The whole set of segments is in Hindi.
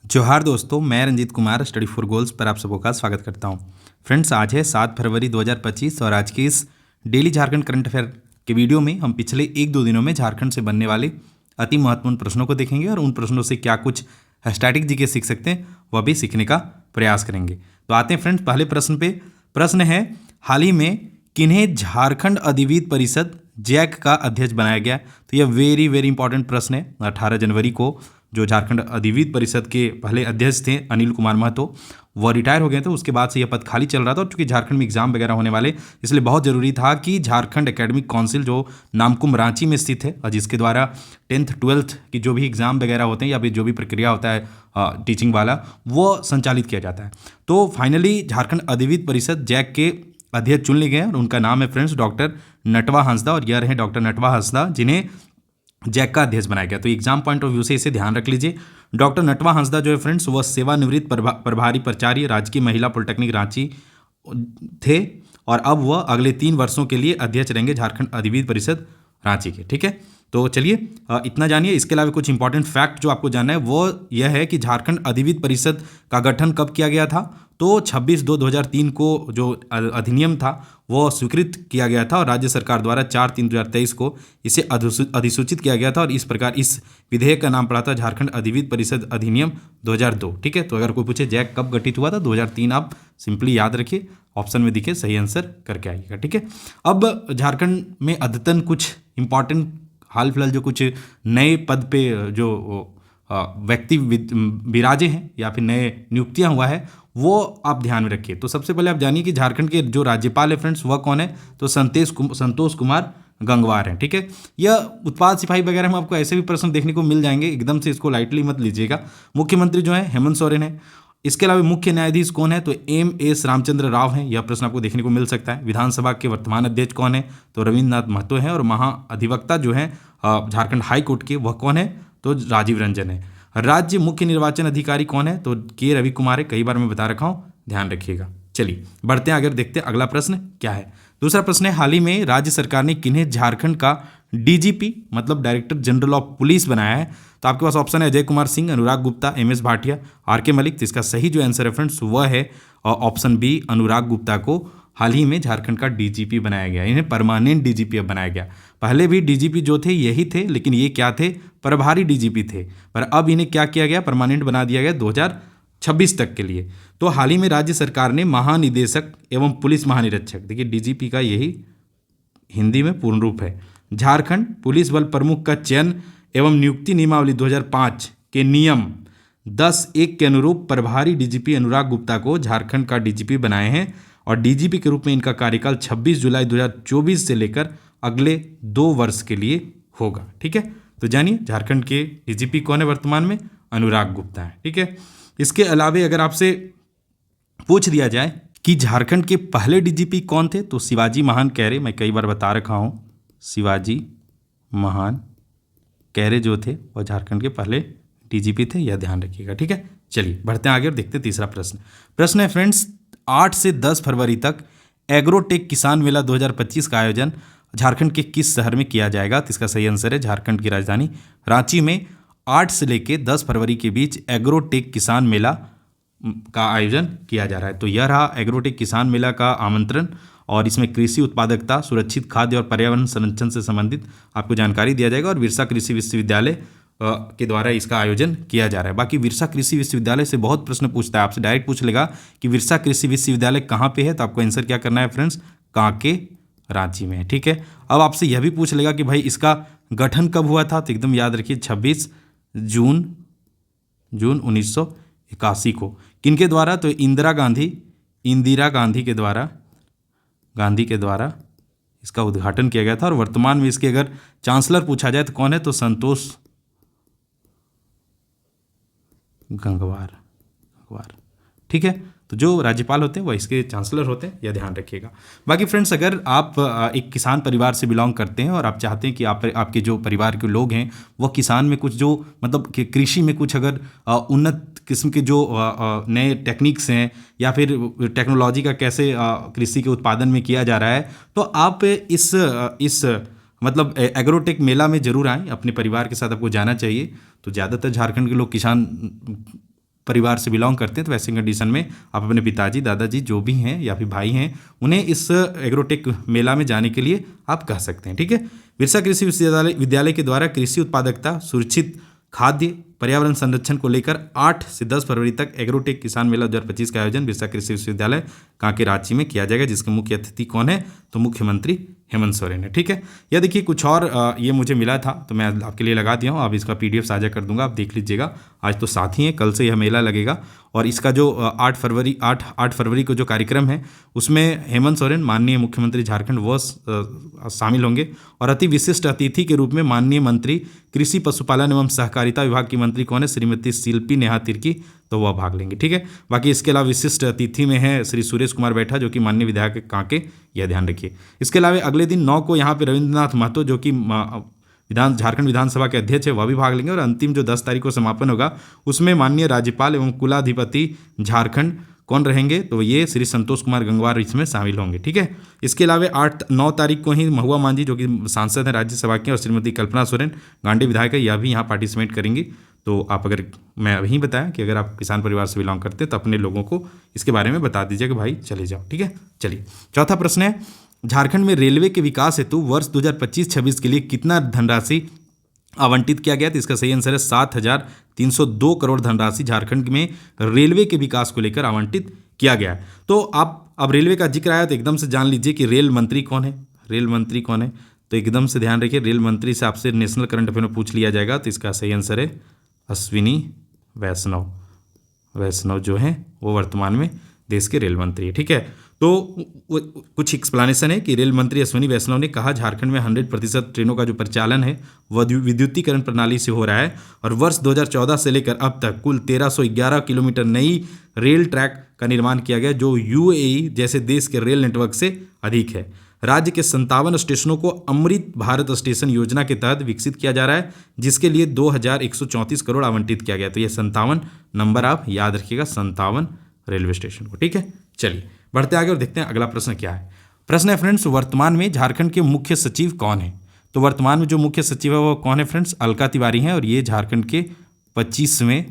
जोहार दोस्तों, मैं Ranjeet Kumar study for goals पर आप सबों का स्वागत करता हूं। फ्रेंड्स, आज है 7 फरवरी 2025 और आज के इस डेली झारखंड करंट अफेयर के वीडियो में हम पिछले 1-2 दिनों में झारखंड से बनने वाले अति महत्वपूर्ण प्रश्नों को देखेंगे और उन प्रश्नों से क्या कुछ स्टैटिक जीके सीख सकते हैं वह भी सीखने का प्रयास करेंगे। तो आते हैं फ्रेंड्स पहले प्रश्न पे। प्रश्न है, हाल ही में किन्हें झारखंड अधिविद्य परिषद जैक का अध्यक्ष बनाया गया? तो यह वेरी वेरी इंपॉर्टेंट प्रश्न है। 18 जनवरी को जो झारखंड अधिविद्य परिषद के पहले अध्यक्ष थे अनिल कुमार महतो, वह रिटायर हो गए थे। उसके बाद से यह पद खाली चल रहा था और चूंकि झारखंड में एग्जाम वगैरह होने वाले, इसलिए बहुत जरूरी था कि झारखंड एकेडमिक काउंसिल जो नामकुम रांची में स्थित है और जिसके द्वारा 10th 12th की जो भी एग्जाम वगैरह होते हैं या फिर जो भी प्रक्रिया होता है टीचिंग वाला, वो संचालित किया जाता है। तो फाइनली झारखंड अधिविद्य परिषद जैक के अध्यक्ष चुन लिए गए और उनका नाम है फ्रेंड्स डॉक्टर नटवा हंसदा, और यह रहे डॉक्टर नटवा हंसदा जिन्हें जैक का अध्यक्ष बनाया गया। तो एग्जाम पॉइंट ऑफ व्यू से इसे ध्यान रख लीजिए। डॉक्टर नटवा हंसदा जो है फ्रेंड्स, वह सेवानिवृत्त प्रभारी प्राचार्य राजकीय महिला पॉलिटेक्निक रांची थे और अब वह अगले 3 वर्षों के लिए अध्यक्ष रहेंगे झारखंड अधिविद्य परिषद रांची के। ठीक है, तो चलिए इतना जानिए। इसके अलावा कुछ इंपॉर्टेंट फैक्ट जो आपको जानना है वो यह है कि झारखंड अधिविद्य परिषद का गठन कब किया गया था? तो 26/2/2003 को जो अधिनियम था वो स्वीकृत किया गया था और राज्य सरकार द्वारा 4/3/2023 को इसे अधिसूचित किया गया था और इस प्रकार इस विधेयक का नाम पड़ा था झारखंड अधिविद्य परिषद अधिनियम 2002। ठीक है, तो अगर कोई पूछे जैक कब गठित हुआ था, 2003 आप सिंपली याद रखिए, ऑप्शन में दिखे सही आंसर करके आइएगा। ठीक है, अब झारखंड में अद्यतन कुछ इंपॉर्टेंट हाल फिलहाल जो कुछ नए पद पे जो व्यक्ति विराजे हैं या फिर नए नियुक्तियां हुआ है वो आप ध्यान में रखिए। तो सबसे पहले आप जानिए कि झारखंड के जो राज्यपाल है फ्रेंड्स वह कौन है? तो संतोष कुमार गंगवार हैं। ठीक है, यह उत्पाद सिपाही वगैरह में आपको ऐसे भी प्रश्न देखने को मिल जाएंगे, एकदम से इसको लाइटली मत लीजिएगा। मुख्यमंत्री जो है हेमंत सोरेन है। इसके अलावा मुख्य न्यायाधीश कौन है? तो एम.एस. रामचंद्र राव हैं। यह प्रश्न आपको देखने को मिल सकता है। विधानसभा के वर्तमान अध्यक्ष कौन है? तो रविन्द्रनाथ महतो हैं। और महाअधिवक्ता जो है झारखंड हाई कोर्ट के, वह कौन है? तो राजीव रंजन है। राज्य मुख्य निर्वाचन अधिकारी कौन है? तो के रवि कुमार है। कई बार मैं बता रखा हूँ, ध्यान रखिएगा। चलिए बढ़ते हैं आगे, देखते हैं अगला प्रश्न क्या है। दूसरा प्रश्न है, हाल ही में राज्य सरकार ने किन्हें झारखंड का डीजीपी मतलब डायरेक्टर जनरल ऑफ पुलिस बनाया है? तो आपके पास ऑप्शन है अजय कुमार सिंह, अनुराग गुप्ता, एम.एस. भाटिया, आर.के. मलिक। तो इसका सही जो आंसर है फ्रेंड्स वह है ऑप्शन बी, अनुराग गुप्ता को हाल ही में झारखंड का डीजीपी बनाया गया। इन्हें परमानेंट डीजीपी अब बनाया गया। पहले भी डीजीपी जो थे यही थे, लेकिन ये क्या थे? प्रभारी डीजीपी थे। पर अब इन्हें क्या किया गया? परमानेंट बना दिया गया 2026 तक के लिए। तो हाल ही में राज्य सरकार ने महानिदेशक एवं पुलिस महानिरीक्षक, देखिए डीजीपी का यही हिंदी में पूर्ण रूप है, झारखंड पुलिस बल प्रमुख का चयन एवं नियुक्ति नियमावली 2005 के नियम 10(1) के अनुरूप प्रभारी डीजीपी अनुराग गुप्ता को झारखंड का डीजीपी बनाए हैं और डीजीपी के रूप में इनका कार्यकाल 26 जुलाई 2024 से लेकर अगले 2 वर्ष के लिए होगा। ठीक है, तो जानिए झारखंड के डीजीपी कौन है वर्तमान में? अनुराग गुप्ता है। ठीक है, इसके अलावे अगर आपसे पूछ दिया जाए कि झारखंड के पहले डीजीपी कौन थे, तो शिवाजी महान कैरे। मैं कई बार बता रखा हूँ, शिवाजी महान कैरे जो थे वह झारखंड के पहले डीजीपी थे, यह ध्यान रखिएगा। ठीक है, चलिए बढ़ते हैं आगे और देखते हैं तीसरा प्रश्न। प्रश्न है फ्रेंड्स, 8 से 10 फरवरी तक एग्रोटेक किसान मेला 2025 का आयोजन झारखंड के किस शहर में किया जाएगा? तो इसका सही आंसर है झारखंड की राजधानी रांची में 8 से लेकर 10 फरवरी के बीच एग्रोटेक किसान मेला का आयोजन किया जा रहा है। तो यह रहा एग्रोटेक किसान मेला का आमंत्रण और इसमें कृषि उत्पादकता, सुरक्षित खाद्य और पर्यावरण संरक्षण से संबंधित आपको जानकारी दिया जाएगा और बिरसा कृषि विश्वविद्यालय के द्वारा इसका आयोजन किया जा रहा है। बाकी बिरसा कृषि विश्वविद्यालय से बहुत प्रश्न पूछता है, आपसे डायरेक्ट पूछ लेगा कि बिरसा कृषि विश्वविद्यालय कहाँ पे है, तो आपको आंसर क्या करना है फ्रेंड्स? कांके रांची में है। ठीक है, अब आपसे यह भी पूछ लेगा कि भाई इसका गठन कब हुआ था, तो एकदम याद रखिए 26 जून 1981 को। किनके द्वारा? तो इंदिरा गांधी के द्वारा इसका उद्घाटन किया गया था और वर्तमान में इसके अगर चांसलर पूछा जाए तो कौन है? तो संतोष गंगवार। ठीक है, तो जो राज्यपाल होते हैं वह इसके चांसलर होते हैं, यह ध्यान रखिएगा। बाकी फ्रेंड्स, अगर आप एक किसान परिवार से बिलोंग करते हैं और आप चाहते हैं कि आपके जो परिवार के लोग हैं वह किसान में कुछ जो मतलब कि कृषि में कुछ अगर उन्नत किस्म के जो नए टेक्निक्स हैं या फिर टेक्नोलॉजी का कैसे कृषि के उत्पादन में किया जा रहा है, तो आप इस मतलब एग्रोटेक मेला में जरूर आएँ, अपने परिवार के साथ आपको जाना चाहिए। तो ज़्यादातर झारखंड के लोग किसान परिवार से बिलोंग करते हैं तो वैसे कंडीशन में आप अपने पिताजी, दादाजी जो भी हैं या फिर भाई हैं उन्हें इस एग्रोटेक मेला में जाने के लिए आप कह सकते हैं। ठीक है। बिरसा कृषि विश्वविद्यालय के द्वारा कृषि उत्पादकता, सुरक्षित खाद्य, पर्यावरण संरक्षण को लेकर 8 से 10 फरवरी तक एग्रोटेक किसान मेला 2025 का आयोजन बिरसा कृषि विश्वविद्यालय कांके रांची में किया जाएगा, जिसके मुख्य अतिथि कौन है? तो मुख्यमंत्री हेमंत सोरेन है। ठीक है। यह देखिए कुछ और ये मुझे मिला था तो मैं आपके लिए लगा दिया हूँ। अब इसका PDF साझा कर दूंगा, आप देख लीजिएगा। आज तो साथ ही है, कल से यह मेला लगेगा और इसका जो 8 फरवरी को जो कार्यक्रम है उसमें हेमंत सोरेन माननीय मुख्यमंत्री झारखंड वो शामिल होंगे और अति विशिष्ट अतिथि के रूप में माननीय मंत्री कृषि पशुपालन एवं सहकारिता विभाग की मंत्री कौन है? श्रीमती शिल्पी नेहा तिर्की, तो वह भाग लेंगे। ठीक है। बाकी इसके अलावा विशिष्ट अतिथि में है श्री सुरेश कुमार बैठा जो कि माननीय विधायक कांके, यह ध्यान रखिए। इसके अलावा अगले दिन 9 को यहाँ पे रविंद्रनाथ महतो जो कि झारखंड विधानसभा के अध्यक्ष है वह भी भाग लेंगे और अंतिम जो 10 तारीख को समापन होगा उसमें माननीय राज्यपाल एवं कुलाधिपति झारखंड कौन रहेंगे? तो ये श्री संतोष कुमार गंगवार इसमें शामिल होंगे। ठीक है। इसके अलावा 8-9 तारीख को ही महुआ मांझी जो कि सांसद हैं राज्यसभा के और श्रीमती कल्पना सोरेन गांडी विधायक है, यह भी यहाँ पार्टिसिपेट करेंगी। तो आप अगर मैं अभी बताया कि अगर आप किसान परिवार से बिलोंग करते हैं तो अपने लोगों को इसके बारे में बता दीजिए कि भाई चले जाओ। ठीक है। चलिए चौथा प्रश्न है, झारखंड में रेलवे के विकास हेतु वर्ष 2025-26 के लिए कितना धनराशि आवंटित किया गया? तो इसका सही आंसर है 7,302 करोड़ धनराशि झारखंड में रेलवे के विकास को लेकर आवंटित किया गया है। तो आप अब रेलवे का जिक्र आया तो एकदम से जान लीजिए कि रेल मंत्री कौन है? रेल मंत्री कौन है? तो एकदम से ध्यान रखिए, रेल मंत्री से आपसे नेशनल करंट अफेयर में पूछ लिया जाएगा तो इसका सही आंसर है अश्विनी वैष्णव। वैष्णव जो है वो वर्तमान में देश के रेल मंत्री है। ठीक है। तो कुछ एक्सप्लेनेशन है कि रेल मंत्री अश्विनी वैष्णव ने कहा झारखंड में 100% ट्रेनों का जो परिचालन है वह विद्युतीकरण प्रणाली से हो रहा है और वर्ष 2014 से लेकर अब तक कुल 1311 किलोमीटर नई रेल ट्रैक का निर्माण किया गया जो UAE जैसे देश के रेल नेटवर्क से अधिक है। राज्य के 57 स्टेशनों को अमृत भारत स्टेशन योजना के तहत विकसित किया जा रहा है जिसके लिए 2134 करोड़ आवंटित किया गया। तो ये 57 नंबर आप याद रखिएगा, 57 रेलवे स्टेशन को। ठीक है। चलिए बढ़ते आगे और देखते हैं अगला प्रश्न क्या है। प्रश्न है फ्रेंड्स, वर्तमान में झारखंड के मुख्य सचिव कौन है? तो वर्तमान में जो मुख्य सचिव है वो कौन है फ्रेंड्स? अलका तिवारी हैं और ये झारखंड के 25वें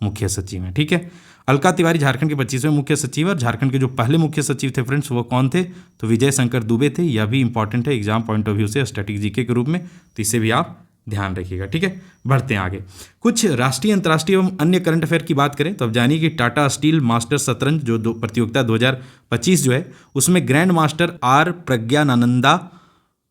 मुख्य सचिव हैं। ठीक है। अलका तिवारी झारखंड के 25वें मुख्य सचिव और झारखंड के जो पहले मुख्य सचिव थे फ्रेंड्स वो कौन थे? तो विजय शंकर दुबे थे। यह भी इंपॉर्टेंट है एग्जाम पॉइंट ऑफ व्यू से, स्टैटिक जीके के रूप में, तो इसे भी आप ध्यान रखिएगा। ठीक है। बढ़ते हैं आगे। कुछ राष्ट्रीय, अंतर्राष्ट्रीय एवं अन्य करंट अफेयर की बात करें तो अब जानिए कि टाटा स्टील मास्टर शतरंज जो प्रतियोगिता 2025 जो है उसमें ग्रैंड मास्टर R प्रज्ञानंदा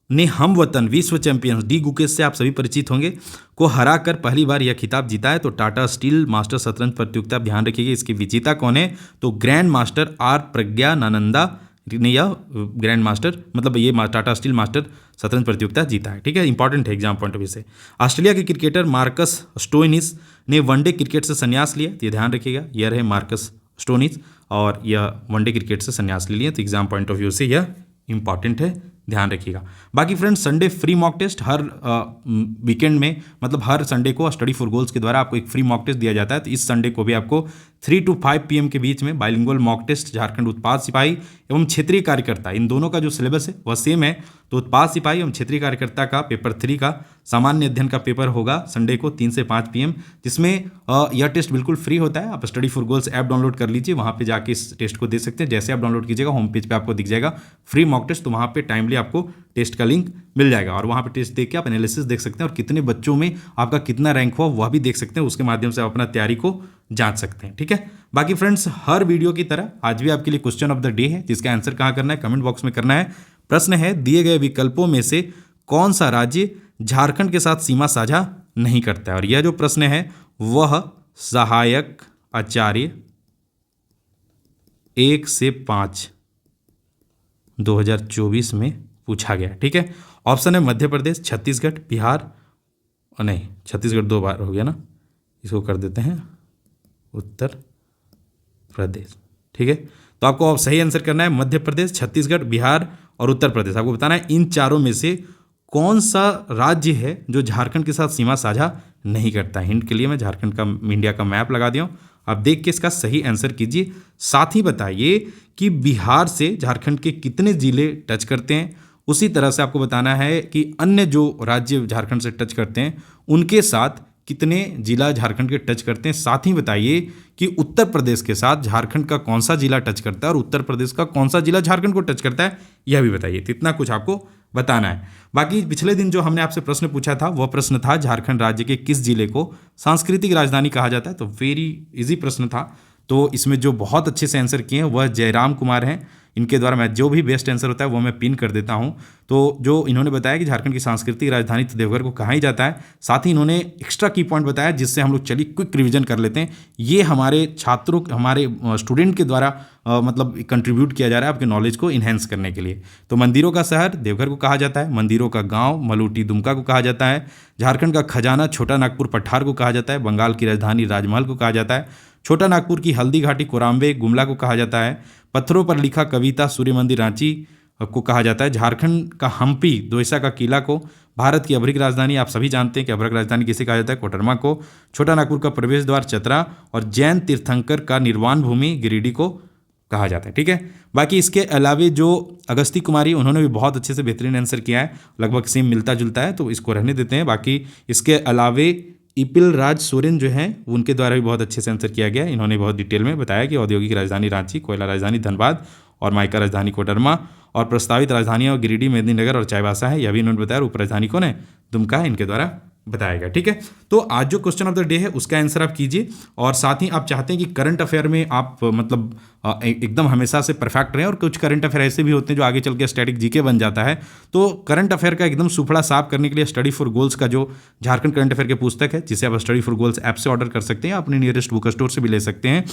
ने हमवतन विश्व चैंपियन डी गुकेश से आप सभी परिचित होंगे को हराकर पहली बार यह खिताब जीता है। तो टाटा स्टील मास्टर शतरंज प्रतियोगिता ध्यान रखिएगा, इसके विजेता कौन है? तो ग्रैंड मास्टर R प्रज्ञानंदा ने यह ग्रैंड मास्टर मतलब ये टाटा स्टील मास्टर शतरंज प्रतियोगिता जीता है। ठीक है। इंपॉर्टेंट है एग्जाम पॉइंट ऑफ व्यू से। ऑस्ट्रेलिया के क्रिकेटर मार्कस स्टोइनिस ने वनडे क्रिकेट से संन्यास लिया, तो ये ध्यान रखिएगा, यह रहे मार्कस स्टोइनिस और यह वनडे क्रिकेट से संन्यास ले लिया, तो एग्जाम पॉइंट ऑफ व्यू से यह इंपॉर्टेंट है, ध्यान रखिएगा। बाकी friends Sunday free mock test हर वीकेंड में मतलब हर संडे को स्टडी फॉर गोल्स के द्वारा आपको एक फ्री मॉक टेस्ट दिया जाता है। तो इस संडे को भी आपको 3 to 5 PM के बीच में बाइलिंगुअल मॉक टेस्ट झारखंड उत्पाद सिपाही एवं क्षेत्रीय कार्यकर्ता, इन दोनों का जो सिलेबस है वह सेम है। तो उत्पाद सिपाही एवं क्षेत्रीय कार्यकर्ता का पेपर 3 का सामान्य अध्ययन का पेपर होगा संडे को 3 से 5 PM, जिसमें यह टेस्ट बिल्कुल फ्री होता है। आप study for goals app download कर लीजिए, वहाँ पे जाके इस टेस्ट को दे सकते हैं। जैसे आप डाउनलोड कीजिएगा होम पेज पे आपको दिख जाएगा फ्री मॉक टेस्ट, तो वहाँ पे टाइमली आपको टेस्ट का लिंक मिल जाएगा और वहाँ पे टेस्ट देख के आप एनालिसिस देख सकते हैं और कितने बच्चों में आपका कितना रैंक हुआ वह भी देख सकते हैं। उसके माध्यम से आप अपना तैयारी को जांच सकते हैं। ठीक है। बाकी फ्रेंड्स हर वीडियो की तरह आज भी आपके लिए क्वेश्चन ऑफ द डे है, जिसका आंसर कहाँ करना है? कमेंट बॉक्स में करना है। प्रश्न है, दिए गए विकल्पों में से कौन सा राज्य झारखंड के साथ सीमा साझा नहीं करता है? और यह जो प्रश्न है वह सहायक आचार्य 1 से 5 2024 में पूछा गया। ठीक है। ऑप्शन है मध्य प्रदेश, छत्तीसगढ़, बिहार, और नहीं छत्तीसगढ़ 2 बार हो गया ना, इसको कर देते हैं उत्तर प्रदेश। ठीक है। तो आपको अब सही आंसर करना है मध्य प्रदेश, छत्तीसगढ़, बिहार और उत्तर प्रदेश। आपको बताना है इन चारों में से कौन सा राज्य है जो झारखंड के साथ सीमा साझा नहीं करता है। हिंट के लिए मैं झारखंड का इंडिया का मैप लगा दिया हूँ, आप देख के इसका सही आंसर कीजिए। साथ ही बताइए कि बिहार से झारखंड के कितने जिले टच करते हैं। उसी तरह से आपको बताना है कि अन्य जो राज्य झारखंड से टच करते हैं उनके साथ कितने जिला झारखंड के टच करते हैं, साथ ही बताइए कि उत्तर प्रदेश के साथ झारखंड का कौन सा जिला टच करता है और उत्तर प्रदेश का कौन सा जिला झारखंड को टच करता है, यह भी बताइए। तो इतना कुछ आपको बताना है। बाकी पिछले दिन जो हमने आपसे प्रश्न पूछा था वह प्रश्न था झारखंड राज्य के किस जिले को सांस्कृतिक राजधानी कहा जाता है, तो वेरी इजी प्रश्न था। तो इसमें जो बहुत अच्छे से आंसर किए हैं वह जयराम कुमार हैं। इनके द्वारा मैं जो भी बेस्ट आंसर होता है वो मैं पिन कर देता हूं। तो जो इन्होंने बताया कि झारखंड की सांस्कृतिक राजधानी तो देवघर को कहा ही जाता है, साथ ही इन्होंने एक्स्ट्रा की पॉइंट बताया जिससे हम लोग चलिए क्विक रिवीजन कर लेते हैं। ये हमारे छात्रों, हमारे स्टूडेंट के द्वारा मतलब कंट्रीब्यूट किया जा रहा है आपके नॉलेज को इन्हेंस करने के लिए। तो मंदिरों का शहर देवघर को कहा जाता है, मंदिरों का गाँव मलूटी दुमका को कहा जाता है, झारखंड का खजाना छोटा नागपुर पठार को कहा जाता है, बंगाल की राजधानी राजमहल को कहा जाता है, छोटा नागपुर की हल्दी घाटी कोराम्बे गुमला को कहा जाता है, पत्थरों पर लिखा कविता सूर्य मंदिर रांची को कहा जाता है, झारखंड का हम्पी दोयसा का किला को, भारत की अभ्रक राजधानी आप सभी जानते हैं कि अभ्रक राजधानी किसे कहा जाता है, कोडरमा को, छोटा नागपुर का प्रवेश द्वार चतरा और जैन तीर्थंकर का निर्वाण भूमि गिरिडीह को कहा जाता है। ठीक है, बाकी इसके अलावे जो अगस्ती कुमारी उन्होंने भी बहुत अच्छे से बेहतरीन आंसर किया है, लगभग सेम मिलता जुलता है, तो इसको रहने देते हैं। बाकी इसके अलावे इपिल राज सोरेन जो हैं उनके द्वारा भी बहुत अच्छे से आंसर किया गया। इन्होंने बहुत डिटेल में बताया कि औद्योगिक राजधानी रांची, कोयला राजधानी धनबाद और माइका राजधानी कोडरमा और प्रस्तावित राजधानियाँ गिरिडीह, मेदिनीनगर और चाईबासा है, यह भी इन्होंने बताया। उप राजधानी कौन है, दुमका है, इनके द्वारा बताया गया। ठीक है, तो आज जो क्वेश्चन ऑफ द डे है उसका आंसर आप कीजिए और साथ ही आप चाहते हैं कि करंट अफेयर में आप मतलब एकदम हमेशा से परफेक्ट रहें, और कुछ करंट अफेयर ऐसे भी होते हैं जो आगे चल के स्टैटिक जीके बन जाता है। तो करंट अफेयर का एकदम सुफड़ा साफ करने के लिए स्टडी फॉर गोल्स का जो झारखंड करंट अफेयर की पुस्तक है, जिसे आप स्टडी फॉर गोल्स ऐप से ऑर्डर कर सकते हैं, अपने नियरेस्ट बुक स्टोर से भी ले सकते हैं।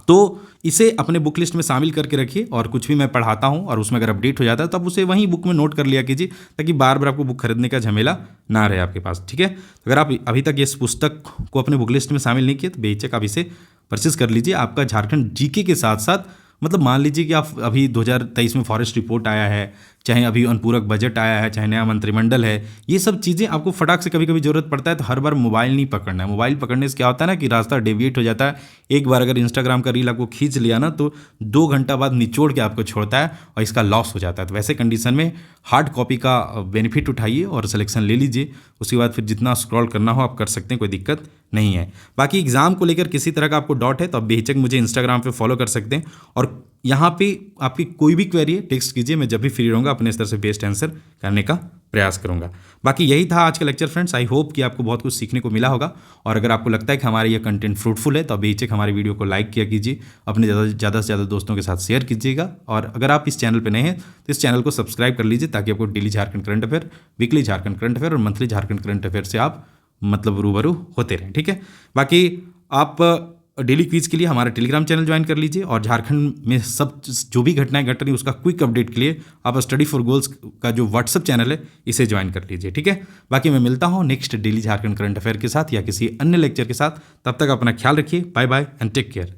तो इसे अपने बुक लिस्ट में शामिल करके रखिए, और कुछ भी मैं पढ़ाता हूं और उसमें अगर अपडेट हो जाता है तो आप उसे वहीं बुक में नोट कर लिया कीजिए, ताकि बार बार आपको बुक खरीदने का झमेला ना रहे आपके पास। ठीक है, अगर आप अभी तक इस पुस्तक को अपने बुक लिस्ट में शामिल नहीं किए तो बेहिचक आप इसे परचेज कर लीजिए। आपका झारखंड जीके के साथ साथ मतलब मान लीजिए कि आप अभी 2023 में फॉरेस्ट रिपोर्ट आया है, चाहे अभी अनुपूरक बजट आया है, चाहे नया मंत्रिमंडल है, ये सब चीज़ें आपको फटाक से कभी कभी जरूरत पड़ता है, तो हर बार मोबाइल नहीं पकड़ना है। मोबाइल पकड़ने से क्या होता है ना कि रास्ता डेविएट हो जाता है। एक बार अगर इंस्टाग्राम का रील आपको खींच लिया ना तो 2 घंटा बाद निचोड़ के आपको छोड़ता है और इसका लॉस हो जाता है। तो वैसे कंडीशन में हार्ड कॉपी का बेनिफिट उठाइए और सिलेक्शन ले लीजिए, उसके बाद फिर जितना स्क्रॉल करना हो आप कर सकते हैं, कोई दिक्कत नहीं है। बाकी एग्जाम को लेकर किसी तरह का आपको डाउट है तो आप बेहिचक मुझे इंस्टाग्राम पे फॉलो कर सकते हैं, और यहाँ पे आपकी कोई भी क्वेरी है टेक्स्ट कीजिए, मैं जब भी फ्री रहूँगा अपने स्तर से बेस्ट आंसर करने का प्रयास करूँगा। बाकी यही था आज का लेक्चर फ्रेंड्स। आई होप कि आपको बहुत कुछ सीखने को मिला होगा, और अगर आपको लगता है कि हमारा ये कंटेंट फ्रूटफुल है तो बेहिचक हमारे वीडियो को लाइक किया कीजिए, अपने ज़्यादा से ज़्यादा दोस्तों के साथ शेयर कीजिएगा, और अगर आप इस चैनल पर नए हैं तो इस चैनल को सब्सक्राइब कर लीजिए, ताकि आपको daily Jharkhand current affair, weekly Jharkhand current affair और मंथली झारखंड करंट अफेयर से आप मतलब रूबरू होते रहें। ठीक है, बाकी आप डेली क्विज के लिए हमारा टेलीग्राम चैनल ज्वाइन कर लीजिए, और झारखंड में सब जो भी घटनाएं घट रही उसका क्विक अपडेट के लिए आप स्टडी फॉर गोल्स का जो व्हाट्सअप चैनल है इसे ज्वाइन कर लीजिए। ठीक है, बाकी मैं मिलता हूं next daily Jharkhand current affair के साथ या किसी अन्य लेक्चर के साथ। तब तक अपना ख्याल रखिए, bye bye and take care.